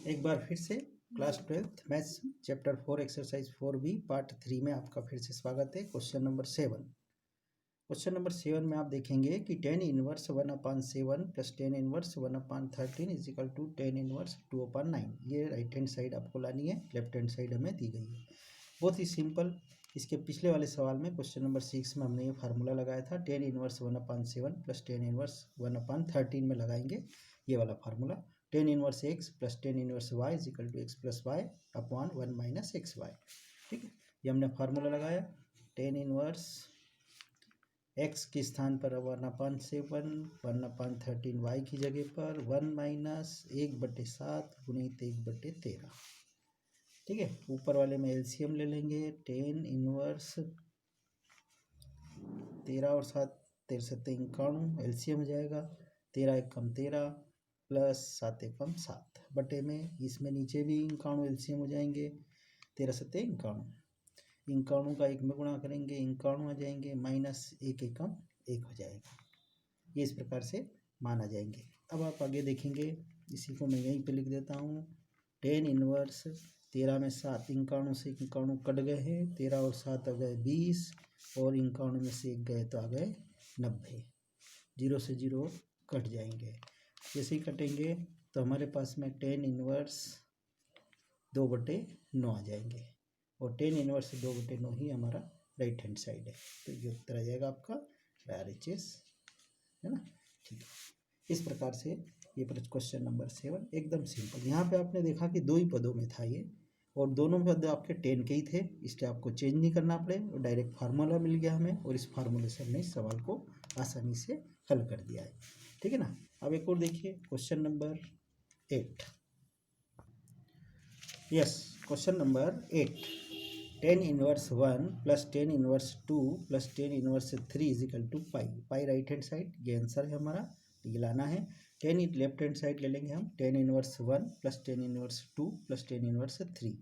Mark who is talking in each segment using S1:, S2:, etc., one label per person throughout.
S1: एक बार फिर से class 12th maths chapter 4 exercise 4B part 3 में आपका फिर से स्वागत है। क्वेश्चन नंबर 7 में आप देखेंगे कि tan inverse 1/7 plus tan inverse 1/13 is equal to tan inverse 2/9। ये राइट हैंड साइड आपको लानी है, लेफ्ट हैंड साइड हमें दी गई है। बहुत ही सिंपल। इसके पिछले वाले सवाल में क्वेश्चन नंबर 6 में हमने ये फार्मूला लगाया था, tan inverse 1/7 plus tan inverse 1/13 में लगाएंगे ये वाला formula. tan inverse x plus tan inverse y is equal to x plus y upon 1 minus x y. ठीक है, ये हमने फार्मूला लगाया। tan इनवर्स x के स्थान पर 1/7 1/13 y की जगह पर 1 माइनस 1/7 गुणित 1/13। ठीक है, ऊपर वाले में एलसीएम ले लेंगे। tan इनवर्स 13 और 7 13 91 एलसीएम हो जाएगा। 13 एकम 13 प्लस 7 एकम 7 बटे में इसमें नीचे भी 91 एलसीएम हो जाएंगे। 13 7 91, 91 का 1 में गुणा करेंगे 91 आ जाएंगे, माइनस 1 एकम 1 हो जाएगा। ये इस प्रकार से मान आ जाएंगे। अब आप आगे देखेंगे, इसी को मैं यहीं पे लिख देता हूँ। tan इनवर्स 13 में 7, 91 से 91 कट गए हैं, 13 और 7 आ गए 20 और 91 में से 1 गए तो आ गए 90। 0 से 0 कट जाएंगे। जैसे ही कटेंगे तो हमारे पास में tan इनवर्स 2/9 आ जाएंगे और tan इनवर्स 2/9 ही हमारा राइट हैंड साइड है। तो ये उत्तर आ जाएगा आपका RHS, है ना। ठीक है, इस प्रकार से ये क्वेश्चन नंबर 7 एकदम सिंपल। यहाँ पे आपने देखा कि दो ही पदों में था ये, और दोनों पद आपके 10 के ही थे, इसलिए आपको चेंज नहीं करना पड़े और डायरेक्ट फार्मूला मिल गया हमें, और इस फार्मूले से हमने इस सवाल को आसानी से हल कर दिया है। ठीक है ना। अब एक और देखिए question number 8। Yes, question number 8। tan inverse 1 plus tan inverse 2 plus tan inverse 3 is equal to pi. Pi right hand side, ये आंसर है हमारा, ये लाना है। tan लेफ्ट हैंड साइड ले लेंगे हम, tan inverse 1 plus tan inverse 2 plus tan inverse 3।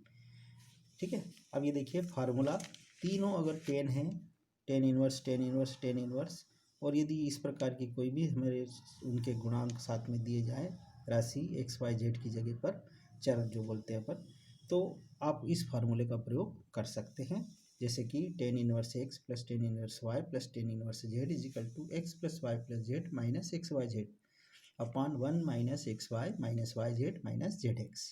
S1: ठीक है, अब ये देखिए फार्मूला, तीनों अगर tan है, tan inverse tan inverse tan inverse, और यदि इस प्रकार की कोई भी हमारे उनके गुणांक साथ में दिए जाए, राशि एक्स वाई जेड की जगह पर चर जो बोलते हैं अपन, तो आप इस फार्मूले का प्रयोग कर सकते हैं। जैसे कि tan inverse x plus tan inverse y plus tan inverse z is equal to x plus y plus z minus x y z upon 1 minus x y minus y z minus z x.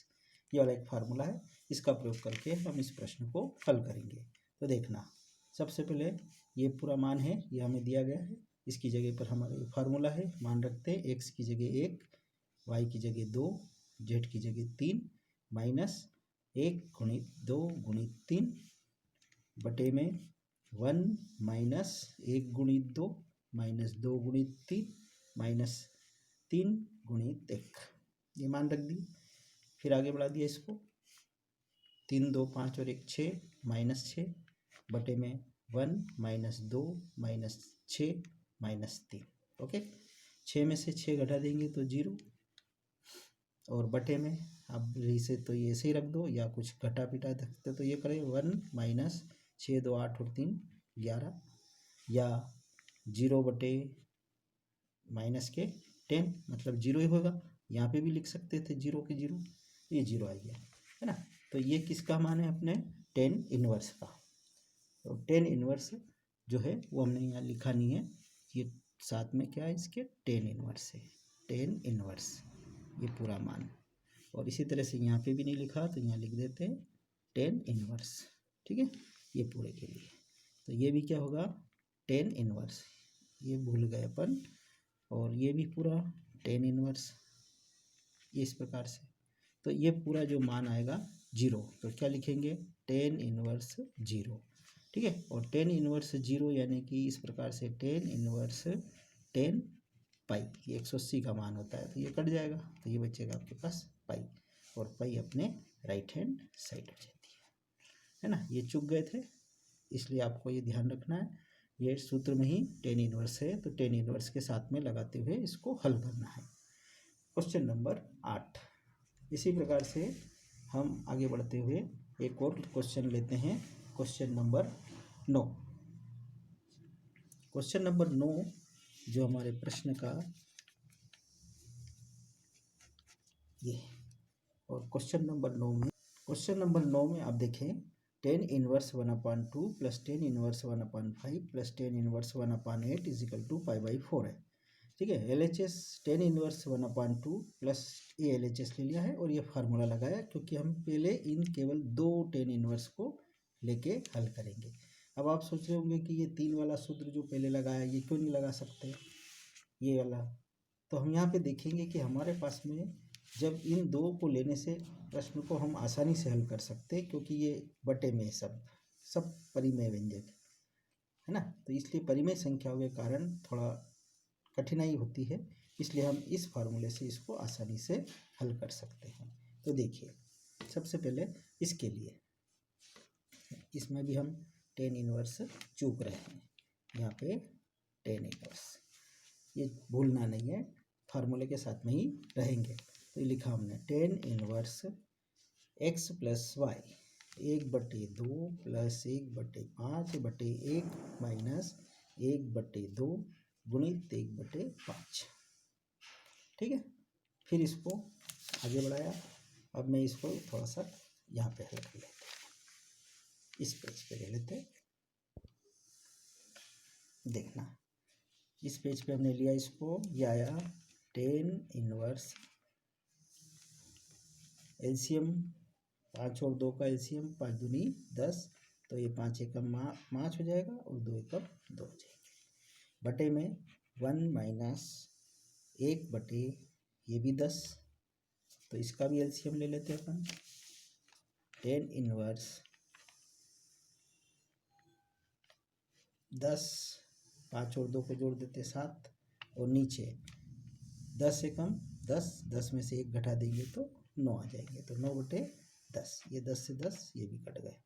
S1: ये वाला एक formula है, इसका प्रयोग करके हम इस प्रश्न को हल करेंगे। तो देखना, सबसे पहले ये पूरा मान है, ये हमें दिया गया है, इसकी जगह पर हमारा ये फार्मूला है, मान रखते हैं। एक्स की जगह 1, वाई की जगह 2, जेड की जगह 3, माइनस 1 गुणित 2 गुणित 3 बटे में 1 माइनस 1 गुणित 2 माइनस 2 गुणित 3 माइनस 3 गुणित 1, ये मान रख दिए। फिर आगे बढ़ा दिया इसको, 3 2 5 और 1 6 माइनस 6 बटे में 1 माइनस 2 माइनस 6 माइनस 3। ओके, 6 में से 6 घटा देंगे तो 0, और बटे में अब इसे तो ये ऐसे ही रख दो, या कुछ घटा पिटा सकते तो ये करें 1 माइनस 6 2 8 और 3 11, या 0 बटे माइनस के 10, मतलब 0 ही होगा। यहाँ पे भी लिख सकते थे 0 के 0, ये 0 आ गया, है ना। तो ये किसका मान है अपने tan इनवर्स का। तो tan इनवर्स जो है वो हमने यहाँ लिखा नहीं है, ये साथ में क्या है इसके tan इनवर्स है, tan इनवर्स ये पूरा मान। और इसी तरह से यहाँ पे भी नहीं लिखा तो यहाँ लिख देते हैं tan इनवर्स। ठीक है, ये पूरे के लिए। तो ये भी क्या होगा tan इनवर्स, ये भूल गए अपन, और ये भी पूरा tan इनवर्स, ये इस प्रकार से। तो ये पूरा जो मान आएगा 0, तो क्या लिखेंगे tan इनवर्स 0। ठीक है, और tan इनवर्स 0 यानी कि इस प्रकार से tan इनवर्स 10 पाई, ये 180 का मान होता है, तो ये कट जाएगा, तो ये बचेगा आपके पास पाई, और पाई अपने राइट हैंड साइड हो जाती है ना। ये चूक गए थे, इसलिए आपको ये ध्यान रखना है, ये सूत्र में ही tan इनवर्स है, तो tan इनवर्स के साथ में लगाते हुए इसको हल करना है। Question number 8। इसी प्रकार से हम आगे बढ़ते हुए एक और क्वेश्चन लेते हैं, क्वेश्चन नंबर 9। क्वेश्चन नंबर 9 जो हमारे प्रश्न का ये और क्वेश्चन नंबर 9 में आप देखें 10 inverse 1/2 plus 10 inverse 1/5 plus 10 inverse 1/8 is equal to 5/4 है। ठीक है, LHS 10 इनवर्स 1/2 प्लस ये LHS ले लिया है और ये फार्मूला लगाया, क्योंकि हम पहले इन केवल 2 10 इनवर्स को लेके हल करेंगे। अब आप सोच रहे होंगे कि ये 3 वाला सूत्र जो पहले लगाया ये क्यों नहीं लगा सकते, ये वाला। तो हम यहाँ पे देखेंगे कि हमारे पास में जब इन दो को लेने से प्रश्न को हम आसानी से हल कर सकते हैं, क्योंकि ये बटे में सब परिमेय व्यंजक है ना, तो इसलिए परिमेय संख्याओं के कारण थोड़ा कठिनाई होती है, इसलिए हम इस फार्मूले से इसको आसानी से हल कर सकते हैं। तो देखिए सबसे पहले इसके लिए इसमें भी हम 10 इनवर्स चूक रहे हैं, यहाँ पे 10 इनवर्स, ये भूलना नहीं है, फार्मूले के साथ में ही रहेंगे। तो लिखा हमने 10 inverse x plus y 1/2 plus 1/5/1 minus 1/2 गुणित 1/5। ठीक है, फिर इसको आगे बढ़ाया। अब मैं इसको थोड़ा सा यहाँ पे हल कर लेते हैं, इस पेज पे ले लेते हैं। देखना इस पेज पे हमने लिया इसको, ये आया 10 इनवर्स एलसीएम 5 और 2 का एलसीएम 5 दूनी 10, तो ये 5 एकम 5 हो जाएगा और 2 एकम 2 हो जाएंगे। बटे में 1 माइनस 1 बटे ये भी 10, तो इसका भी एलसीएम ले लेते हैं अपन। 10 इनवर्स 10, 5 और 2 को जोड़ देते 7, और नीचे 10 एकम 10, 10 में से 1 घटा देंगे तो 9 आ जाएंगे, तो 9/10, ये 10 से 10 ये भी कट गए।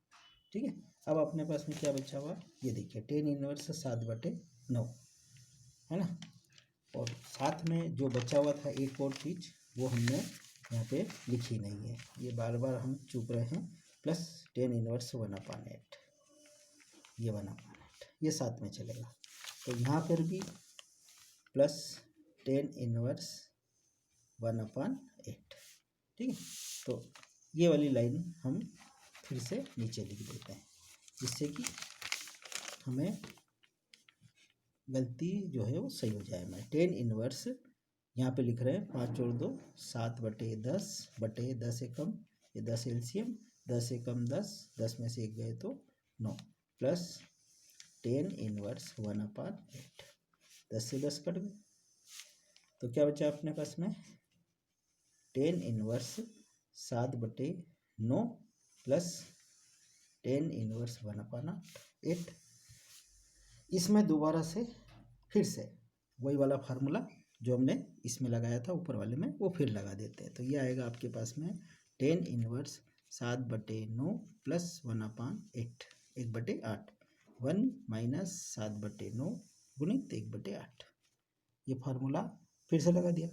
S1: ठीक है, अब अपने पास में क्या बचा हुआ, ये देखिए 10 इनवर्स 7/9 है ना, और साथ में जो बचा हुआ था एक और चीज़ वो हमने यहाँ पे लिखी नहीं है, ये बार बार हम चूक रहे हैं, प्लस 10 इनवर्स 1/8, ये 1/8 ये साथ में चलेगा। तो यहाँ पर भी प्लस 10 इनवर्स 1/8। ठीक है, तो ये वाली लाइन हम फिर से नीचे लिख देते हैं, जिससे कि हमें गलती जो है वो सही हो जाए। मैं 10 इनवर्स यहाँ पे लिख रहे हैं 5 और 2 7/10 बटे 10 एकम, ये 10 एलसीएम 10 एकम 10, 10 में से 1 गए तो 9, प्लस 10 इनवर्स 1/8, 10 से 10 कट गए, तो क्या बचा अपने पास में 10 इनवर्स 7/9 प्लस 10 इनवर्स 1/8। इसमें दोबारा से फिर से वही वाला फार्मूला जो हमने इसमें लगाया था ऊपर वाले में वो फिर लगा देते हैं, तो ये आएगा आपके पास में 10 इनवर्स 7/9 प्लस 1/8 1/8, 1 माइनस 7/9 गुणित 1/8, ये फार्मूला फिर से लगा दिया।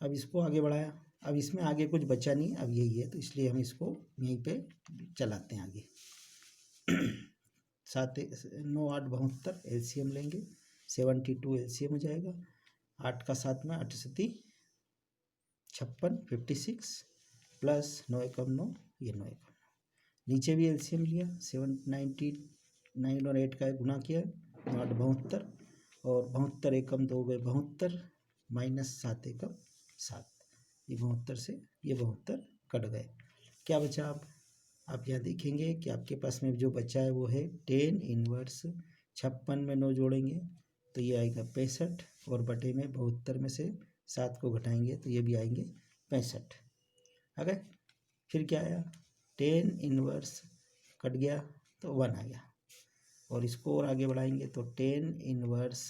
S1: अब इसको आगे बढ़ाया, अब इसमें आगे कुछ बचा नहीं, अब यही है, तो इसलिए हम इसको यहीं पे चलाते हैं आगे। 7 9 8 72 एलसीएम लेंगे, 72 एलसीएम हो जाएगा, 8 का 7 में 8 7 56 56 प्लस 9 एकम 9, ये 9 एकम 9, नीचे भी एलसीएम लिया 799 और 8 का गुना किया 9 8 72, और 72 एकम 2 गए 72 माइनस 7 एकम 7, ये 72 से ये 72 कट गए, क्या बचा। आप यहाँ देखेंगे कि आपके पास में जो बचा है वो है 10 इनवर्स 56 में 9 जोड़ेंगे तो ये आएगा 65, और बटे में 72 में से 7 को घटाएंगे तो ये भी आएंगे 65 आ गए। फिर क्या आया 10 इनवर्स कट गया तो 1 आ गया, और इसको और आगे बढ़ाएंगे तो 10 इनवर्स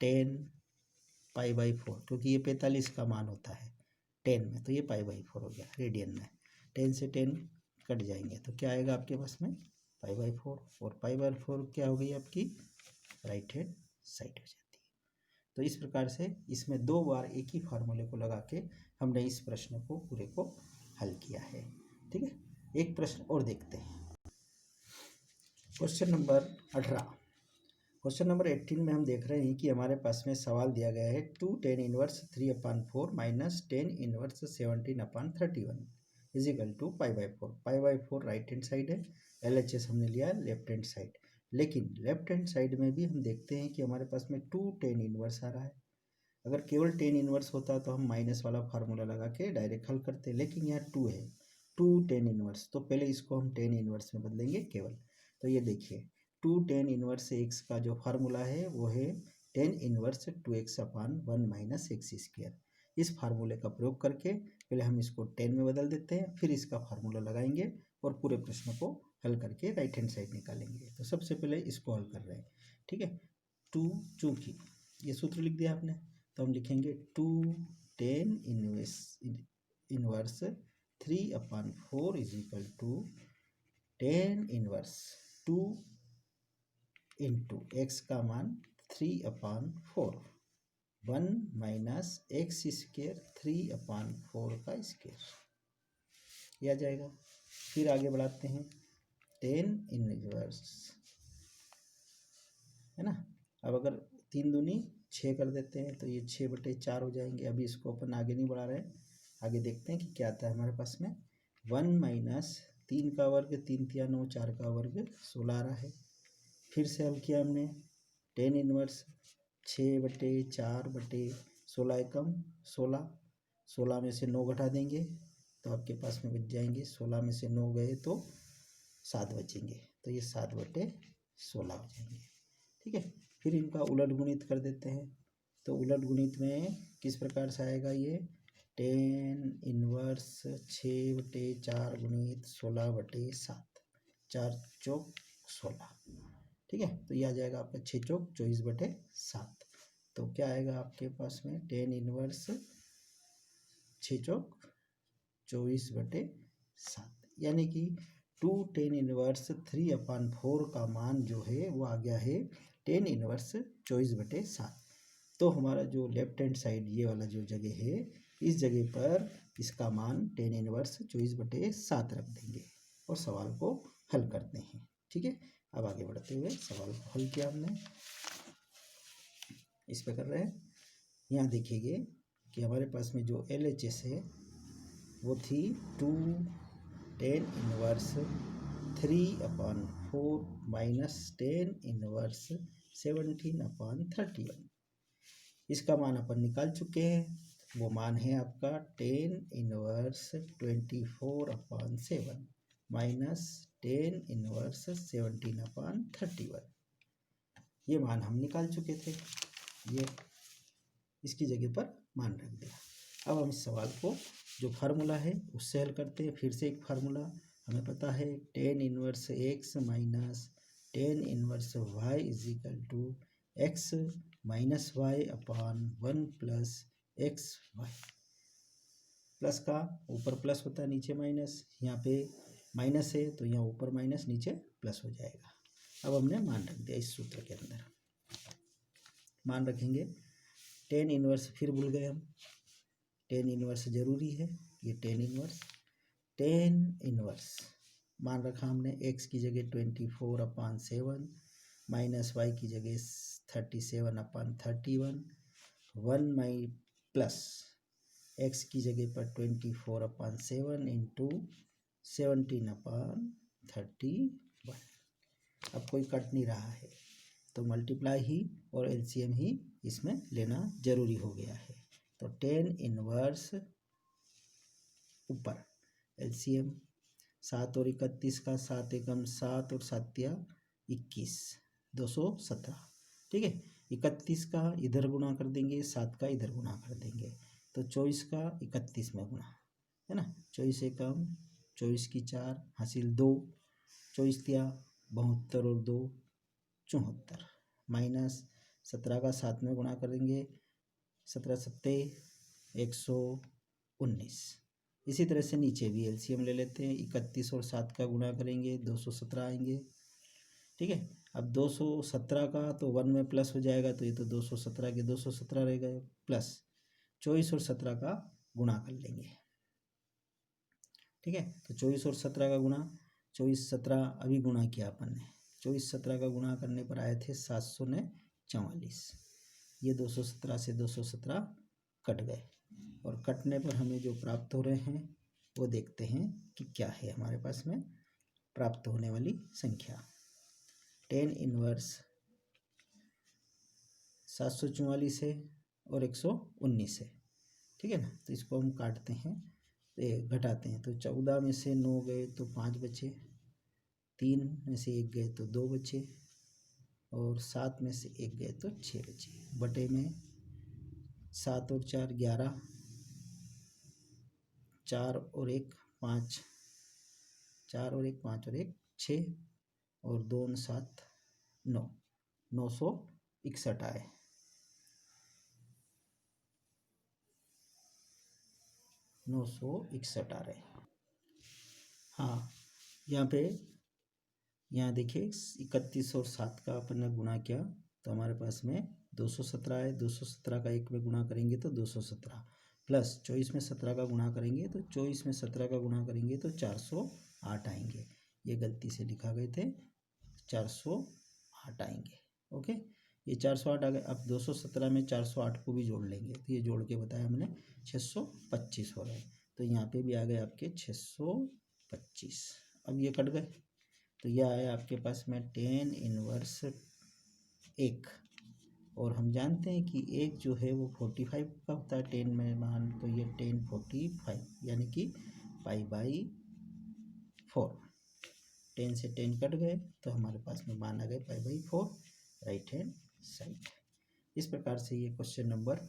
S1: 10 π/4, क्योंकि ये 45 का मान होता है 10 में, तो ये π/4 हो गया रेडियन में, 10 से 10 कट जाएंगे तो क्या आएगा आपके पास में π/4, और π/4 क्या हो गई आपकी राइट हैंड साइड हो जाती है। तो इस प्रकार से इसमें 2 बार एक ही फार्मूले को लगा के हमने इस प्रश्न को पूरे को हल किया है। ठीक है, एक प्रश्न और देखते हैं, क्वेश्चन नंबर 18। क्वेश्चन नंबर 18 में हम देख रहे हैं कि हमारे पास में सवाल दिया गया है 2 10 inverse 3/4 minus 10 inverse 17/31 is equal to pi by four right hand side है, LHS हमने लिया लेफ्ट हैंड साइड। लेकिन लेफ्ट हैंड साइड में भी हम देखते हैं कि हमारे पास में 2 टेन इनवर्स आ रहा है। अगर केवल टेन इनवर्स होता तो हम माइनस वाला फार्मूला लगा के डायरेक्ट हल करते, लेकिन यहाँ 2 है, 2 टेन इनवर्स, तो पहले इसको हम टेन इनवर्स में बदलेंगे केवल। तो ये देखिए 2 टेन इनवर्स एक्स का जो फार्मूला है वो है टेन इनवर्स 2x अपान 1 माइनस एक्स स्क्वायर। इस फार्मूले का प्रयोग करके पहले हम इसको 10 में बदल देते हैं, फिर इसका फार्मूला लगाएंगे और पूरे प्रश्न को हल करके राइट हैंड साइड निकालेंगे। तो सबसे पहले इसको हल कर रहे हैं, ठीक है। 2 चूँकि ये सूत्र लिख दिया आपने, तो हम लिखेंगे 2 ten inverse 3/4 is equal to ten inverse 2 into x का मान 3/4 1 माइनस एक्स स्क्वायर 3/4 का स्क्वायर, यह आ जाएगा। फिर आगे बढ़ाते हैं, टेन इनवर्स है ना। अब अगर 3 दूनी 6 कर देते हैं तो ये 6/4 हो जाएंगे। अभी इसको अपन आगे नहीं बढ़ा रहे, आगे देखते हैं कि क्या आता है हमारे पास में। 1 माइनस 3 का वर्ग 3 तिया 9, 4 का वर्ग 16 आ रहा है। फिर से हल किया हमने, टेन इनवर्स 6/4/16 एकम 16, 16 में से 9 घटा देंगे तो आपके पास में बच जाएंगे, 16 में से 9 गए तो 7 बचेंगे, तो ये 7/16 हो जाएंगे, ठीक है। फिर इनका उलट गुणित कर देते हैं, तो उलट गुणित में किस प्रकार से आएगा, ये टेन इनवर्स 6/4 गुणित 16/7, 4 चौक 16, ठीक है। तो ये आ जाएगा आपका 6 चौक 24/7। तो क्या आएगा आपके पास में, टेन इनवर्स 6 चौक 24/7, यानी कि 2 टेन इनवर्स 3/4 का मान जो है वो आ गया है टेन इनवर्स 24/7। तो हमारा जो लेफ्ट हैंड साइड ये वाला जो जगह है, इस जगह पर इसका मान टेन इनवर्स 24/7 रख देंगे और सवाल को हल करते हैं, ठीक है। अब आगे बढ़ते हुए सवाल को हल किया हमने, इस पर कर रहे हैं। यहाँ देखिए कि हमारे पास में जो LHS है वो थी 2 ten inverse 3/4 minus ten inverse 17/31। इसका मान अपन निकाल चुके हैं, वो मान है आपका tan inverse 24/7 minus ten inverse 17/31। ये मान हम निकाल चुके थे, ये इसकी जगह पर मान रख दिया। अब हम इस सवाल को जो फार्मूला है उससे हल करते हैं। फिर से एक फार्मूला हमें पता है, ten inverse x minus ten inverse y is equal to x minus y upon 1 plus x y. Plus का ऊपर प्लस होता है, नीचे माइनस, यहाँ पे माइनस है तो यहाँ ऊपर माइनस नीचे प्लस हो जाएगा। अब हमने मान रख दिया इस सूत्र के अंदर, मान रखेंगे टेन इनवर्स, फिर भूल गए हम, टेन इनवर्स जरूरी है, ये टेन इनवर्स मान रखा हमने, एक्स की जगह 24/7 माइनस वाई की जगह 37/31, 1 माई प्लस एक्स की जगह पर 24/7 इंटू 17/31। अब कोई कट नहीं रहा है तो मल्टीप्लाई ही और LCM ही इसमें लेना जरूरी हो गया है। तो टेन इनवर्स ऊपर LCM 7 और 31 का, 7 एकम 7 और 7 तिया 21, 217, ठीक है। 31 का इधर गुणा कर देंगे, 7 का इधर गुणा कर देंगे, तो 24 का 31 में गुणा है ना, 24 एकम 24 की 4 हासिल 2, 24 तिया 72 और 2 74, माइनस 17 का 7 में गुणा करेंगे, 17 सत्ते 119। इसी तरह से नीचे भी LCM ले लेते हैं, 31 और 7 का गुणा करेंगे 217 आएंगे, ठीक है। अब 217 का तो 1 में प्लस हो जाएगा, तो ये तो 217 के 217 रह गए, प्लस 24 और 17 का गुणा कर लेंगे, ठीक है। तो 24 और 17 का गुणा, 24 17 अभी गुणा किया अपन ने, 24 17 का गुणा करने पर आए थे 744, ये 217 से 217 कट गए और कटने पर हमें जो प्राप्त हो रहे हैं वो देखते हैं कि क्या है हमारे पास में प्राप्त होने वाली संख्या। 10 इनवर्स 744 है और 119 है, ठीक है ना। तो इसको हम काटते हैं, घटाते हैं, तो 14 में से 9 गए तो 5 बचे, 3 में से 1 गए तो 2 बचे, और 7 में से 1 गए तो 6 बचे। बटे में 7 और 4 11, 4 और 1 5, 4 और 1 5 और 1 6, और 2 और 7 9, 961 आए। नौ सौ इकसठ आ रहे। हाँ, यहाँ पे यहाँ देखिए 31 और 7 का अपन ने गुणा किया तो हमारे पास में 217 है। 217 का 1 में गुणा करेंगे तो 217, प्लस 24 में 17 का गुणा करेंगे तो 24 में 17 का गुणा करेंगे तो 408 आएंगे। ये गलती से लिखा गए थे, 408 आएंगे। ओके, ये 408 आ गए। अब 217 में 408 को भी जोड़ लेंगे तो ये जोड़ के बताया हमने 625 हो रहे। तो यहाँ पे भी आ गए आपके 625। अब ये कट गए तो यह आया आपके पास में 10 इनवर्स 1, और हम जानते हैं कि 1 जो है वो 45 का होता है 10 में मान, तो ये 10 45 यानी कि π/4। 10 से 10 कट गए तो हमारे पास में मान आ गए π/4 राइट हैंड साइड। इस प्रकार से ये क्वेश्चन नंबर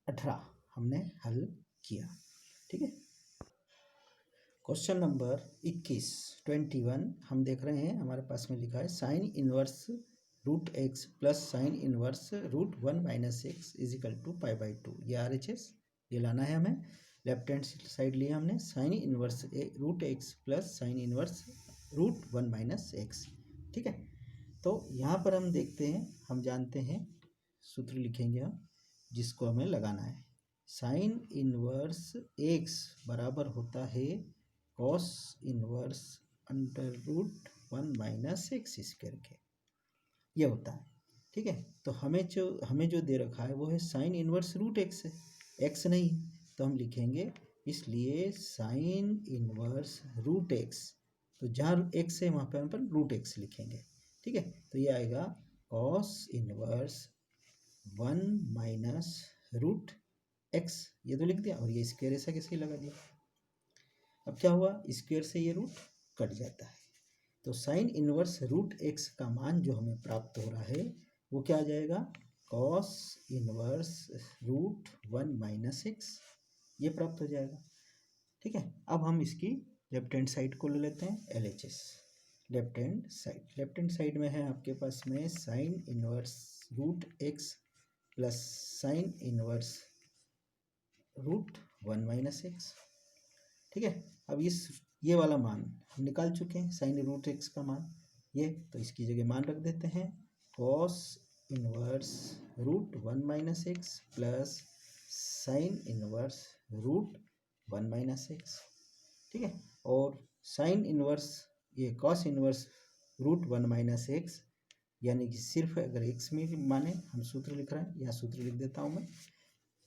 S1: 18 हमने हल किया, ठीक है। क्वेश्चन नंबर 21 हम देख रहे हैं, हमारे पास में लिखा है sine inverse √x plus sine inverse √1 - x is equal to π/2। ये RHS ये लाना है हमें। लेफ्ट हैंड साइड लिया हमने sign inverse √x plus sine inverse √1 - x, ठीक है। तो यहाँ पर हम देखते हैं, हम जानते हैं सूत्र लिखेंगे हम जिसको हमें लगाना है। साइन इनवर्स x बराबर होता है कॉस इनवर्स √1 - x स्क्वायर के, ये होता है, ठीक है। तो हमें जो दे रखा है वो है साइन इनवर्स √x है, x नहीं, तो हम लिखेंगे इसलिए साइन इनवर्स √x, तो जहाँ x है वहाँ पर हम √x लिखेंगे, ठीक है। तो ये आएगा कॉस इनवर्स 1 - √x, ये तो लिख दिया, और ये स्क्वायर ऐसा कैसे लगा दिया। अब क्या हुआ, स्क्वायर से ये रूट कट जाता है, तो साइन इनवर्स √x का मान जो हमें प्राप्त हो रहा है वो क्या आ जाएगा, कॉस इनवर्स √1 - x, ये प्राप्त हो जाएगा, ठीक है। अब हम इसकी लेफ्ट हैंड साइड को ले लेते हैं, LHS लेफ्ट हैंड साइड में है आपके पास में sign inverse √x plus sine inverse √1 - x, ठीक है। अब ये वाला मान हम निकाल चुके हैं, साइन √x का मान ये, तो इसकी जगह मान रख देते हैं cos inverse √1 - x plus sine inverse √1 - x, ठीक है। और साइन इनवर्स ये कॉस इनवर्स √1 - x, यानी कि सिर्फ अगर x में माने, हम सूत्र लिख रहे हैं, या सूत्र लिख देता हूँ मैं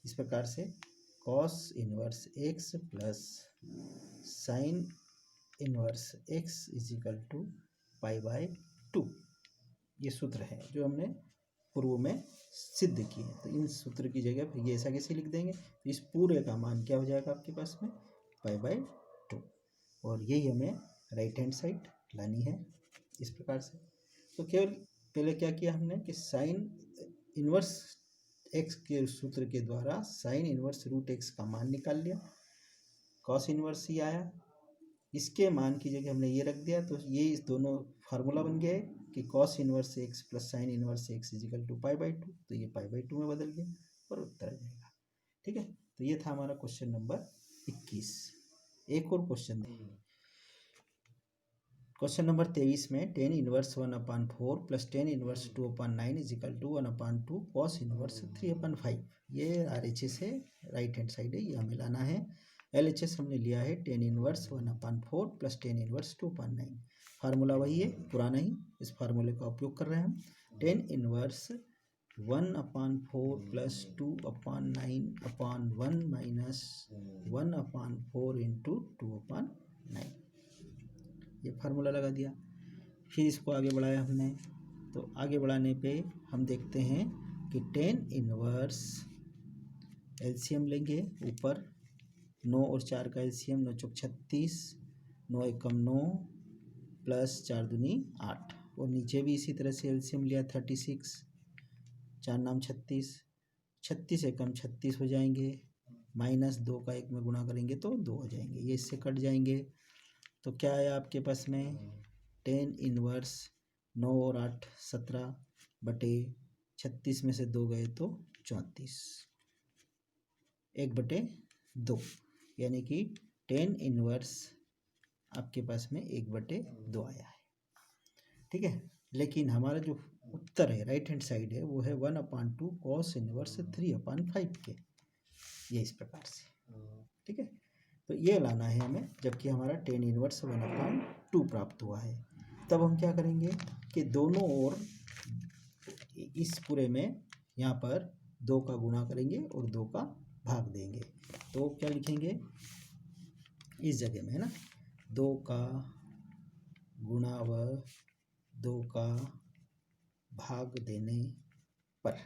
S1: इस प्रकार से, cos inverse x plus sine inverse x is equal to π/2। ये सूत्र है जो हमने पूर्व में सिद्ध किए हैं। तो इन सूत्र की जगह फिर ये ऐसा कैसे लिख देंगे, तो इस पूरे का मान क्या हो जाएगा आपके पास में π/2, और यही हमें राइट हैंड साइड लानी है इस प्रकार से। तो केवल पहले क्या किया हमने कि साइन इनवर्स x के सूत्र के द्वारा साइन इनवर्स √x का मान निकाल लिया, कॉस इनवर्स ही आया, इसके मान की जगह हमने ये रख दिया, तो ये इस दोनों फार्मूला बन गए कि cos inverse x plus sine inverse x is equal to π/2, तो ये π/2 में बदल गया और उत्तर आ जाएगा, ठीक है। तो ये था हमारा क्वेश्चन नंबर 21। एक और क्वेश्चन देखिए, क्वेश्चन नंबर 23 में 10 inverse 1/4 plus 10 inverse 2/9 is equal to 1/2 cos inverse 3/5। ये RHS है, राइट हैंड साइड है, ये हमें लाना है। LHS हमने लिया है 10 इनवर्स 1/4 प्लस 10 इनवर्स 2/9। फार्मूला वही है पुराना ही, इस फार्मूले का उपयोग कर रहे हैं हम। 10 इनवर्स 1/4 प्लस 2/9/1 माइनस 1/4 इंटू 2/9, ये फार्मूला लगा दिया। फिर इसको आगे बढ़ाया हमने, तो आगे बढ़ाने पे हम देखते हैं कि 10 इनवर्स एलसीएम लेंगे। ऊपर 9 और 4 का एलसीएम, 9 चौक 36, 9 एकम 9 प्लस 4 दूनी 8, और नीचे भी इसी तरह से एलसीएम लिया 36, 4 नाम 36, 36 एकम 36 हो जाएंगे, माइनस 2 का 1 में गुणा करेंगे तो 2 हो जाएंगे, ये इससे कट जाएंगे। तो क्या आया आपके पास में 10 इनवर्स 9 और 8 17 बटे 36 में से 2 गए तो 34, 1/2, यानी कि 10 इनवर्स आपके पास में 1/2 आया है। ठीक है, लेकिन हमारा जो उत्तर है राइट हैंड साइड है वो है 1/2 cos इनवर्स 3/5 के, ये इस प्रकार से। ठीक है, तो ये लाना है हमें, जबकि हमारा 10 इनवर्स 1/2 प्राप्त हुआ है। तब हम क्या करेंगे कि दोनों ओर इस पूरे में यहाँ पर 2 का गुणा करेंगे और 2 का भाग देंगे। तो क्या लिखेंगे इस जगह में, है ना, 2 का गुणा व 2 का भाग देने पर,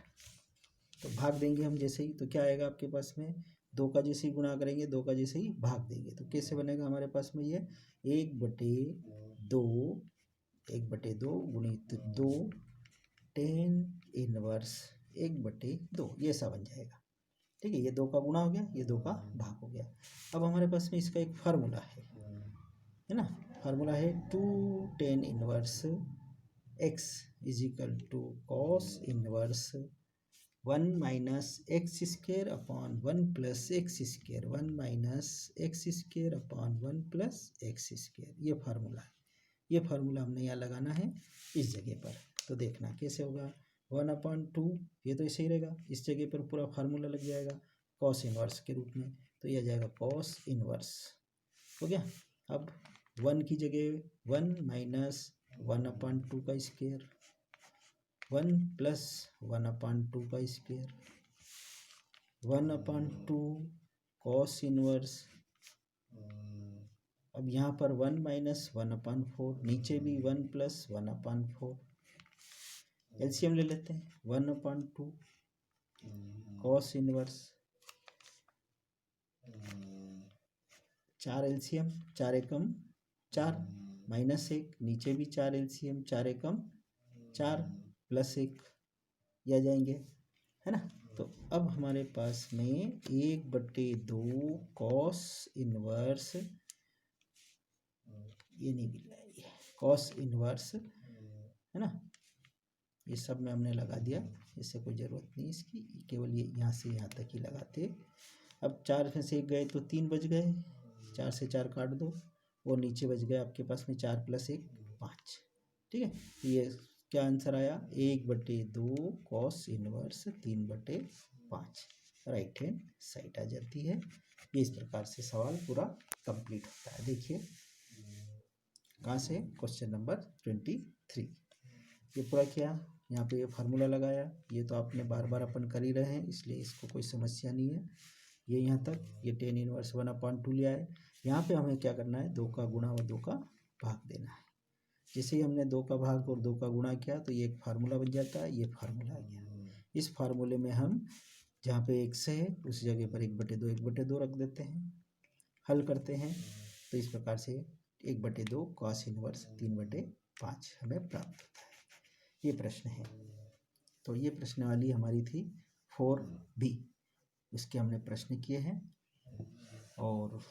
S1: तो भाग देंगे हम जैसे ही, तो क्या आएगा आपके पास में 2 का जैसे ही गुणा करेंगे 2 का जैसे ही भाग देंगे, तो कैसे बनेगा हमारे पास में ये 1/2 गुणित 2 10 इनवर्स 1/2, ये ऐसा बन जाएगा। ठीक है, ये 2 का गुणा हो गया, ये 2 का भाग हो गया। अब हमारे पास में इसका एक फार्मूला है ना, फार्मूला है 2 10 inverse x is equal to cos inverse 1 minus x square upon 1 plus x square, 1 minus x square upon 1 plus x square, ये फार्मूला है। ये फार्मूला हमने यहाँ लगाना है इस जगह पर, तो देखना कैसे होगा 1/2, ये तो ऐसे ही रहेगा, इस जगह पर पूरा फार्मूला लग जाएगा कॉस इनवर्स के रूप में, तो यह जाएगा कॉस इनवर्स हो गया। अब 1 की जगह 1 माइनस 1/2 का स्क्वेयर, 1 प्लस 1/2 का स्क्वेयर, 1/2 कॉस इनवर्स, अब यहाँ पर 1 माइनस 1/4, नीचे भी 1 प्लस 1/4, एलसीएम ले लेते हैं 1/2 कॉस इनवर्स, 4 एलसीएम, 4 एकम 4 माइनस 1, नीचे भी 4 एलसीएम, 4 एकम 4 प्लस 1, ये आ जाएंगे, है ना। तो अब हमारे पास में 1/2 कॉस इनवर्स, ये नहीं मिल रहा है, कॉस इनवर्स, है ना, ये सब में हमने लगा दिया, इससे कोई ज़रूरत नहीं इसकी, केवल ये यहाँ से यहाँ तक ही लगाते। अब 4 में से 1 गए तो 3 बच गए, 4 से 4 काट दो, और नीचे बच गए आपके पास में 4 प्लस 1 5। ठीक है, ये क्या आंसर आया 1/2 cos inverse 3/5, right hand side आ जाती है। इस प्रकार से सवाल पूरा कंप्लीट होता है। देखिए कहाँ से, क्वेश्चन नंबर 23, ये पूरा किया, यहाँ पे ये फार्मूला लगाया, ये तो आपने बार बार अपन कर ही रहे हैं, इसलिए इसको कोई समस्या नहीं है। ये यहाँ तक, ये 10 इनवर्स 1/2 लिया है। यहाँ पे हमें क्या करना है 2 का गुणा और 2 का भाग देना है। जैसे ही हमने 2 का भाग और 2 का गुणा किया तो ये एक फार्मूला बन जाता है, ये फार्मूला आ गया। इस फार्मूले में हम जहाँ पे x है उस जगह पर 1/2 रख देते हैं, हल करते हैं, तो इस प्रकार से 1/2 कॉस इनवर्स 3/5 हमें प्राप्त होता है। ये प्रश्न है, तो ये प्रश्नावली हमारी थी 4B, इसके हमने प्रश्न किए हैं, और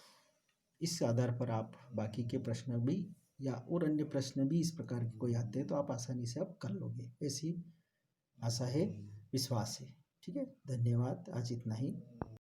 S1: इस आधार पर आप बाकी के प्रश्न भी या और अन्य प्रश्न भी इस प्रकार के कोई आते हैं तो आप आसानी से आप कर लोगे, ऐसी आशा है, विश्वास है। ठीक है, धन्यवाद, आज इतना ही।